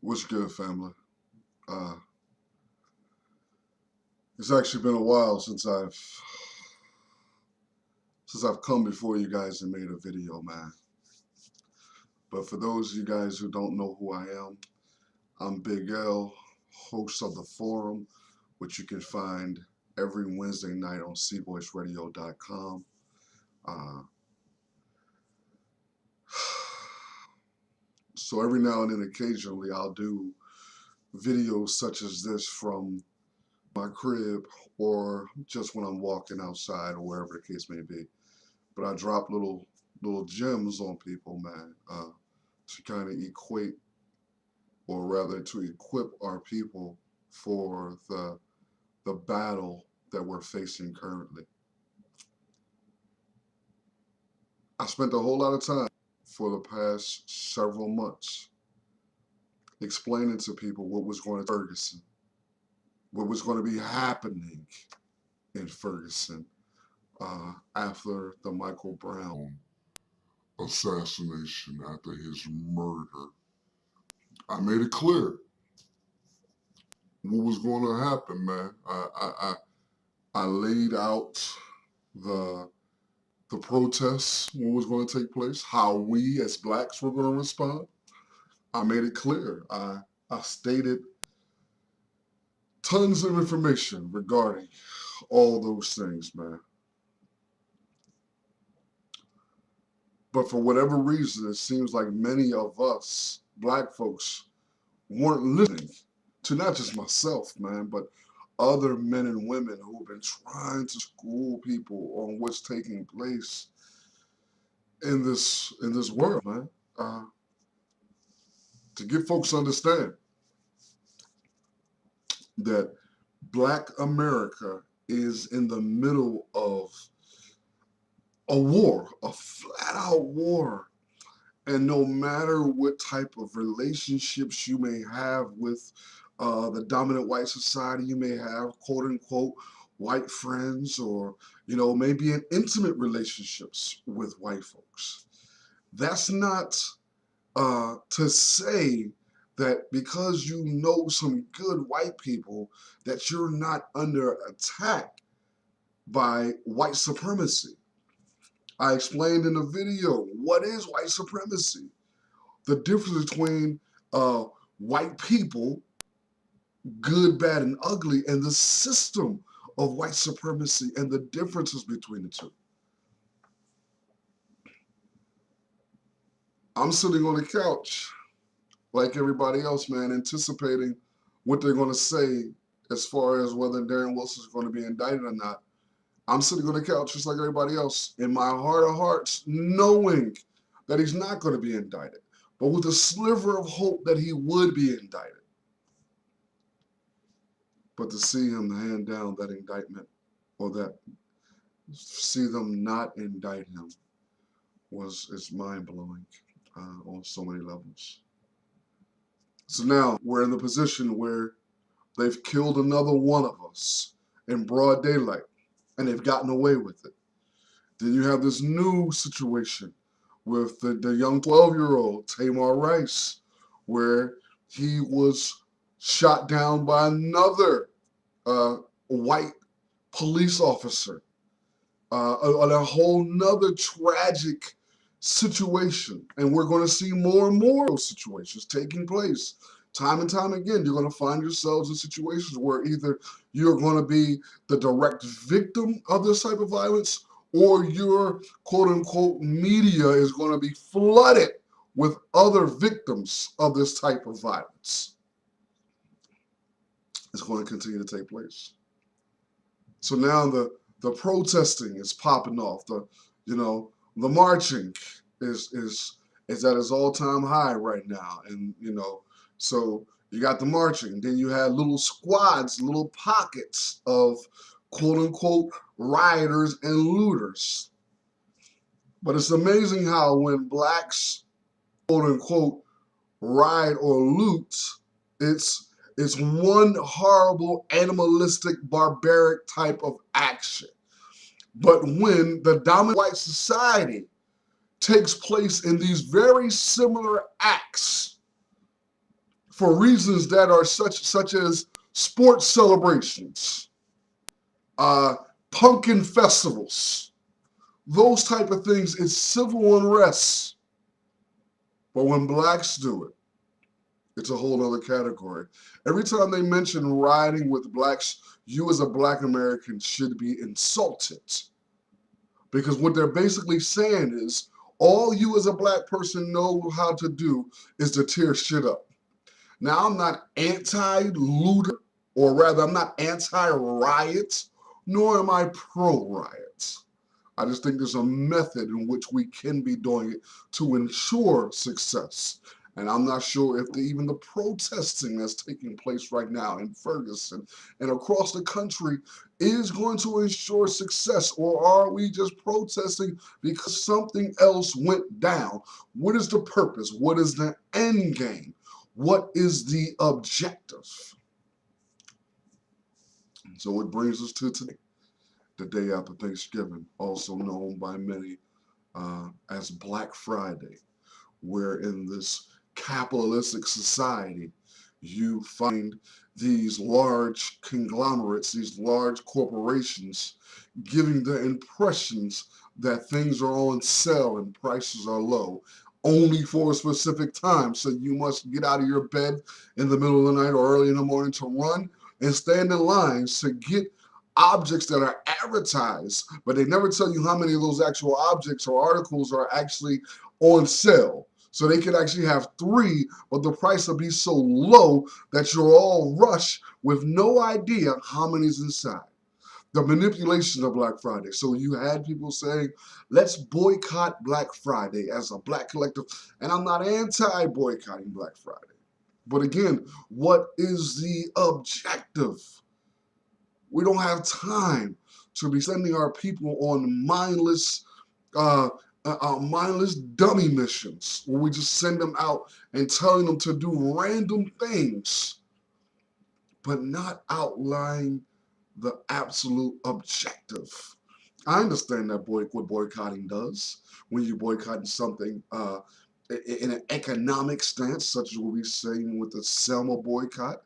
What's good, family? Uh, it's actually been a while since I've come before you guys and made a video, man. But for those of you guys who don't know who I am, I'm Big L, host of the forum, which you can find every Wednesday night on cvoiceradio.com. Uh, so every now and then, occasionally, I'll do videos such as this from my crib or just when I'm walking outside or wherever the case may be. But I drop little gems on people, man, to kind of equate, or rather to equip our people for the battle that we're facing currently. I spent a whole lot of time for the past several months explaining to people what was going to Ferguson, what was going to be happening in Ferguson after the Michael Brown assassination, after his murder. I made it clear what was going to happen, man. I laid out the protests, what was going to take place, how we as blacks were going to respond. I made it clear. I stated tons of information regarding all those things, man. But for whatever reason, it seems like many of us black folks weren't listening to not just myself, man, but other men and women who've been trying to school people on what's taking place in this world, man. To get folks to understand that Black America is in the middle of a war, a flat-out war. And no matter what type of relationships you may have with the dominant white society, you may have quote unquote white friends, or maybe in intimate relationships with white folks. That's not to say that because you know some good white people that you're not under attack by white supremacy. I explained in the video, what is white supremacy? The difference between white people, good, bad, and ugly, and the system of white supremacy and the differences between the two. I'm sitting on the couch like everybody else, man, anticipating what they're going to say as far as whether Darren Wilson is going to be indicted or not. I'm sitting on the couch just like everybody else, in my heart of hearts, knowing that he's not going to be indicted, but with a sliver of hope that he would be indicted. But to see him hand down that indictment, or that see them not indict him, is mind-blowing on so many levels. So now we're in the position where they've killed another one of us in broad daylight, and they've gotten away with it. Then you have this new situation with the young 12-year-old Tamar Rice, where he was shot down by another white police officer. A whole nother tragic situation. And we're going to see more and more of those situations taking place. Time and time again, you're going to find yourselves in situations where either you're going to be the direct victim of this type of violence, or your quote-unquote media is going to be flooded with other victims of this type of violence. It's going to continue to take place. So now the protesting is popping off. The marching is at its all-time high right now, and so you got the marching. Then you had little squads, little pockets of quote-unquote rioters and looters. But it's amazing how when blacks quote-unquote riot or loot, it's one horrible, animalistic, barbaric type of action. But when the dominant white society takes place in these very similar acts, for reasons that are such as sports celebrations, uh, pumpkin festivals, those type of things. It's civil unrest. But when blacks do it, it's a whole other category. Every time they mention riding with blacks, you as a black American should be insulted. Because what they're basically saying is, all you as a black person know how to do is to tear shit up. Now, I'm not anti-looter, or rather, I'm not anti-riots, nor am I pro-riots. I just think there's a method in which we can be doing it to ensure success. And I'm not sure if even the protesting that's taking place right now in Ferguson and across the country is going to ensure success, or are we just protesting because something else went down? What is the purpose? What is the end game? What is the objective? So it brings us to today, the day after Thanksgiving, also known by many as Black Friday, where in this capitalistic society, you find these large conglomerates, these large corporations giving the impressions that things are on sale and prices are low only for a specific time. So you must get out of your bed in the middle of the night or early in the morning to run and stand in lines to get objects that are advertised, but they never tell you how many of those actual objects or articles are actually on sale. So they could actually have three, but the price will be so low that you're all rushed with no idea how many's inside. The manipulation of Black Friday. So you had people saying, let's boycott Black Friday as a black collective. And I'm not anti-boycotting Black Friday. But again, what is the objective? We don't have time to be sending our people on mindless dummy missions where we just send them out and telling them to do random things, but not outlining the absolute objective. I understand that what boycotting does. When you're boycotting something in an economic stance, such as what we're saying with the Selma boycott,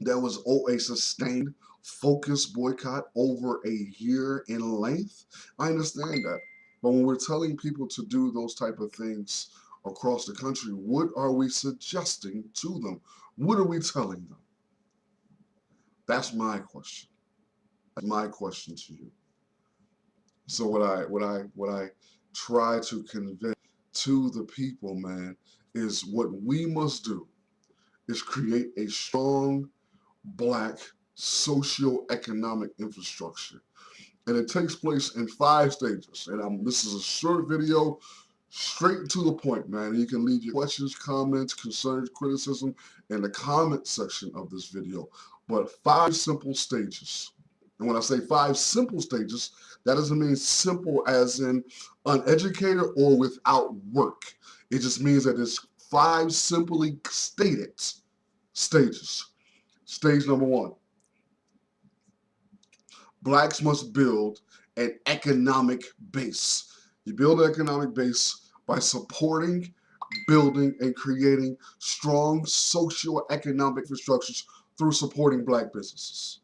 that was a sustained, focused boycott over a year in length. I understand that. But when we're telling people to do those type of things across the country, what are we suggesting to them? What are we telling them? That's my question. That's my question to you. So what I try to convey to the people, man, is what we must do is create a strong black socio-economic infrastructure. And it takes place in 5 stages. And this is a short video, straight to the point, man. You can leave your questions, comments, concerns, criticism in the comment section of this video. But 5 simple stages. And when I say 5 simple stages, that doesn't mean simple as in uneducated or without work. It just means that it's 5 simply stated stages. Stage number 1. Blacks must build an economic base. You build an economic base by supporting, building, and creating strong socio-economic infrastructures through supporting black businesses.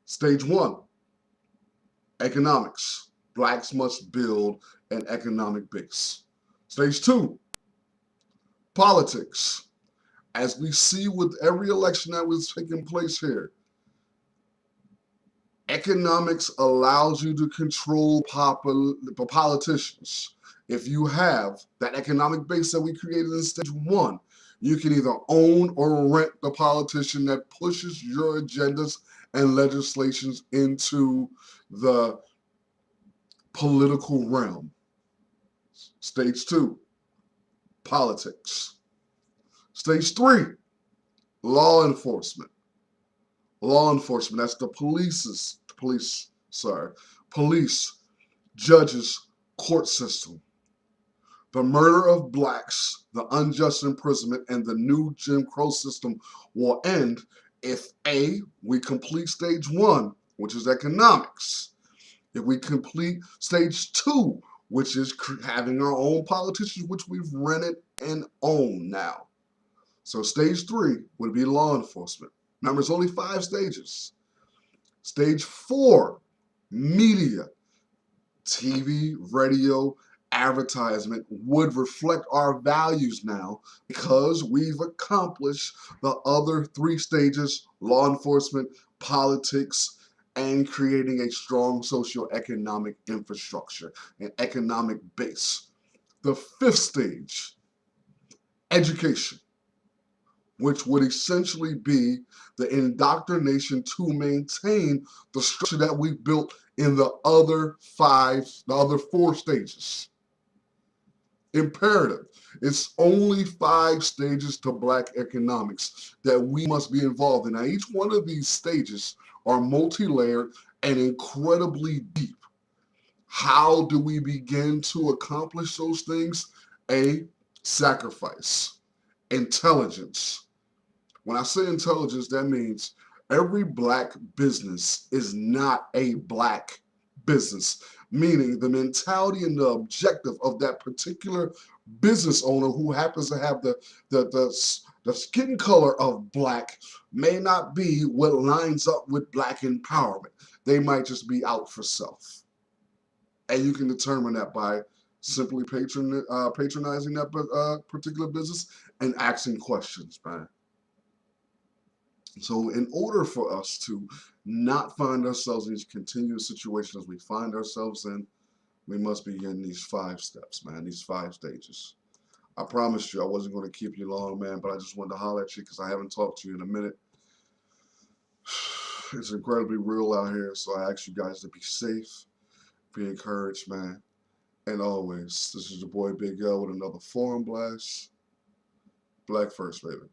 Stage 1, economics. Blacks must build an economic base. Stage 2, politics. As we see with every election that was taking place here, economics allows you to control politicians. If you have that economic base that we created in stage 1, you can either own or rent the politician that pushes your agendas and legislations into the political realm. Stage 2, politics. Stage 3, law enforcement. Law enforcement, that's the police, judges, court system. The murder of blacks, the unjust imprisonment, and the new Jim Crow system will end if A, we complete stage 1, which is economics. If we complete stage 2, which is having our own politicians, which we've rented and own now. So stage 3 would be law enforcement. Remember, it's only 5 stages. Stage 4, media. TV, radio, advertisement would reflect our values now because we've accomplished the other 3 stages: law enforcement, politics, and creating a strong socioeconomic infrastructure, an economic base. The 5th stage, education, which would essentially be the indoctrination to maintain the structure that we built in the other 4 stages. Imperative. It's only 5 stages to Black economics that we must be involved in. Now, each one of these stages are multi-layered and incredibly deep. How do we begin to accomplish those things? A, sacrifice. Intelligence. When I say intelligence, that means every Black business is not a Black business, meaning the mentality and the objective of that particular business owner who happens to have the skin color of Black may not be what lines up with Black empowerment. They might just be out for self. And you can determine that by simply patronizing that particular business and asking questions, man. So in order for us to not find ourselves in these continuous situations we find ourselves in, we must begin these 5 steps, man, these 5 stages. I promised you I wasn't going to keep you long, man, but I just wanted to holler at you because I haven't talked to you in a minute. It's incredibly real out here, so I ask you guys to be safe, be encouraged, man. And always, this is your boy Big L with another Forum Blast. Black first, baby.